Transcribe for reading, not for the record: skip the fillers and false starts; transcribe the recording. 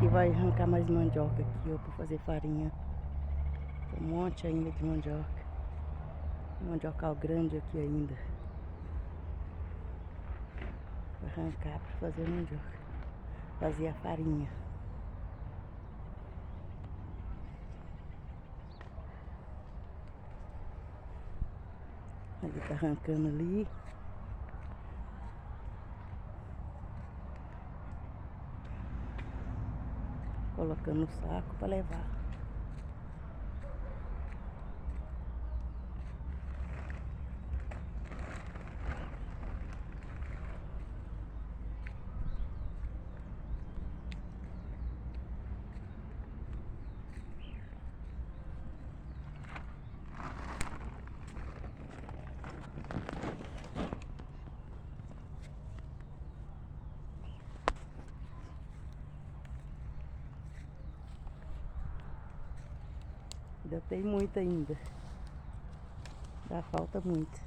aqui vai arrancar mais mandioca aqui, ó, pra fazer farinha. Tem um monte ainda de mandioca. Mandiocal grande aqui ainda. Vou arrancar pra fazer mandioca. Fazer a farinha. Ali tá arrancando ali. Colocando no saco para levar. Ainda tem muito ainda. Ainda falta muito.